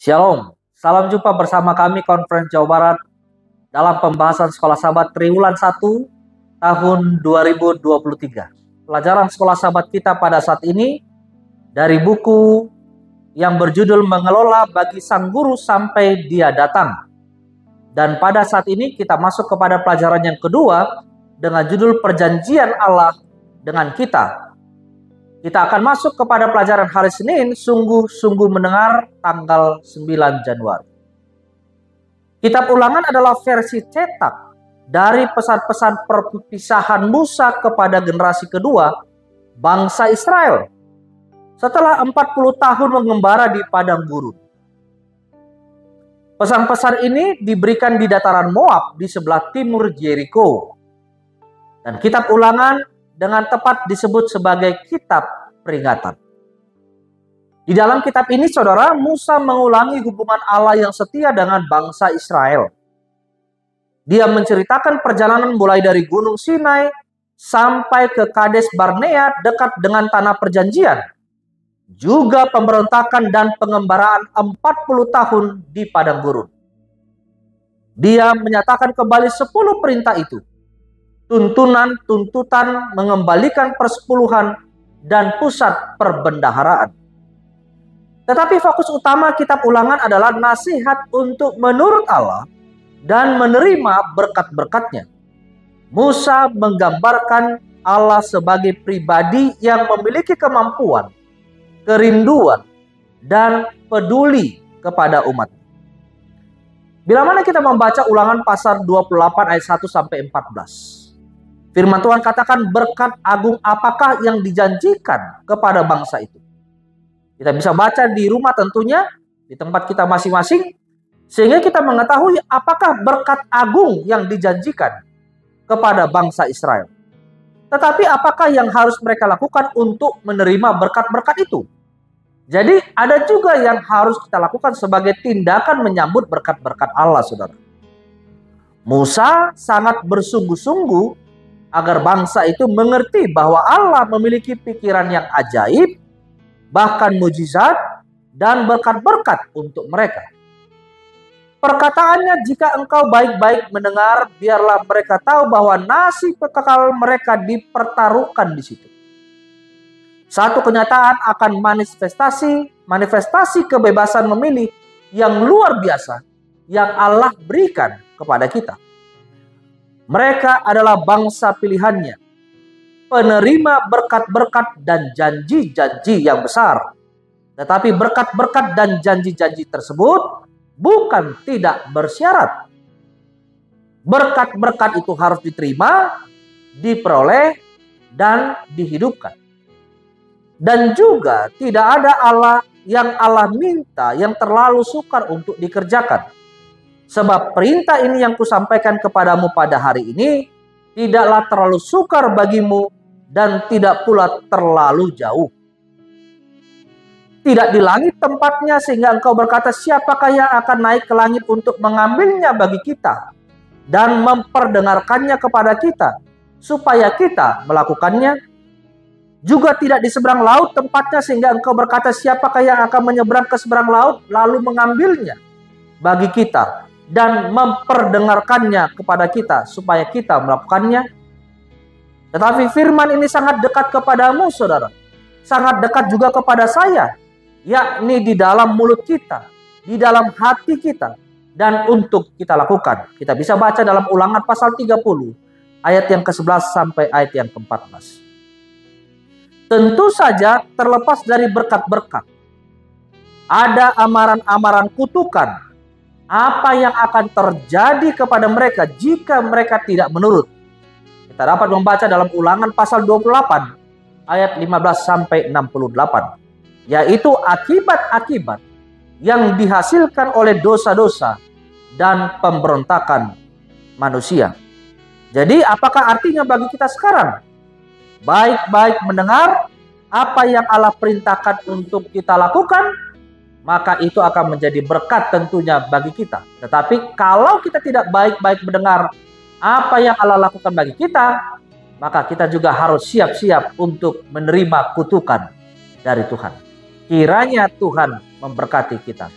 Shalom, salam jumpa bersama kami Conference Jawa Barat dalam pembahasan Sekolah Sahabat Triwulan 1 tahun 2023. Pelajaran Sekolah Sahabat kita pada saat ini dari buku yang berjudul Mengelola Bagi Sang Guru Sampai Dia Datang. Dan pada saat ini kita masuk kepada pelajaran yang kedua dengan judul Perjanjian Allah dengan kita. Kita akan masuk kepada pelajaran hari Senin, sungguh-sungguh mendengar, tanggal 9 Januari. Kitab Ulangan adalah versi cetak dari pesan-pesan perpisahan Musa kepada generasi kedua bangsa Israel setelah 40 tahun mengembara di padang gurun. Pesan-pesan ini diberikan di dataran Moab di sebelah timur Jericho. Dan kitab Ulangan dengan tepat disebut sebagai kitab peringatan. Di dalam kitab ini, saudara, Musa mengulangi hubungan Allah yang setia dengan bangsa Israel. Dia menceritakan perjalanan mulai dari Gunung Sinai sampai ke Kades Barnea dekat dengan tanah perjanjian. Juga pemberontakan dan pengembaraan 40 tahun di padang gurun. Dia menyatakan kembali 10 perintah itu. Tuntutan mengembalikan persepuluhan dan pusat perbendaharaan. Tetapi fokus utama kitab Ulangan adalah nasihat untuk menurut Allah dan menerima berkat-berkatnya. Musa menggambarkan Allah sebagai pribadi yang memiliki kemampuan, kerinduan, dan peduli kepada umat. Bila mana kita membaca Ulangan pasal 28 ayat 1 sampai 14. Firman Tuhan katakan, berkat agung apakah yang dijanjikan kepada bangsa itu. Kita bisa baca di rumah tentunya, di tempat kita masing-masing, sehingga kita mengetahui apakah berkat agung yang dijanjikan kepada bangsa Israel. Tetapi apakah yang harus mereka lakukan untuk menerima berkat-berkat itu? Jadi ada juga yang harus kita lakukan sebagai tindakan menyambut berkat-berkat Allah, saudara. Musa sangat bersungguh-sungguh agar bangsa itu mengerti bahwa Allah memiliki pikiran yang ajaib, bahkan mujizat dan berkat-berkat untuk mereka. Perkataannya, jika engkau baik-baik mendengar, biarlah mereka tahu bahwa nasib kekal mereka dipertaruhkan di situ. Satu kenyataan akan manifestasi kebebasan memilih yang luar biasa yang Allah berikan kepada kita. Mereka adalah bangsa pilihannya, penerima berkat-berkat dan janji-janji yang besar. Tetapi berkat-berkat dan janji-janji tersebut bukan tidak bersyarat. Berkat-berkat itu harus diterima, diperoleh, dan dihidupkan. Dan juga tidak ada yang Allah minta yang terlalu sukar untuk dikerjakan. Sebab perintah ini yang kusampaikan kepadamu pada hari ini tidaklah terlalu sukar bagimu dan tidak pula terlalu jauh. Tidak di langit tempatnya sehingga engkau berkata, siapakah yang akan naik ke langit untuk mengambilnya bagi kita dan memperdengarkannya kepada kita supaya kita melakukannya. Juga tidak di seberang laut tempatnya sehingga engkau berkata, siapakah yang akan menyeberang ke seberang laut lalu mengambilnya bagi kita dan memperdengarkannya kepada kita supaya kita melakukannya. Tetapi firman ini sangat dekat kepadamu, saudara. Sangat dekat juga kepada saya, yakni di dalam mulut kita, di dalam hati kita, dan untuk kita lakukan. Kita bisa baca dalam Ulangan pasal 30 ayat yang ke-11 sampai ayat yang ke-14. Tentu saja terlepas dari berkat-berkat, ada amaran-amaran kutukan. Apa yang akan terjadi kepada mereka jika mereka tidak menurut? Kita dapat membaca dalam Ulangan pasal 28 ayat 15 sampai 68, yaitu akibat-akibat yang dihasilkan oleh dosa-dosa dan pemberontakan manusia. Jadi apakah artinya bagi kita sekarang? Baik-baik mendengar apa yang Allah perintahkan untuk kita lakukan, maka itu akan menjadi berkat tentunya bagi kita. Tetapi kalau kita tidak baik-baik mendengar apa yang Allah lakukan bagi kita, maka kita juga harus siap-siap untuk menerima kutukan dari Tuhan. Kiranya Tuhan memberkati kita.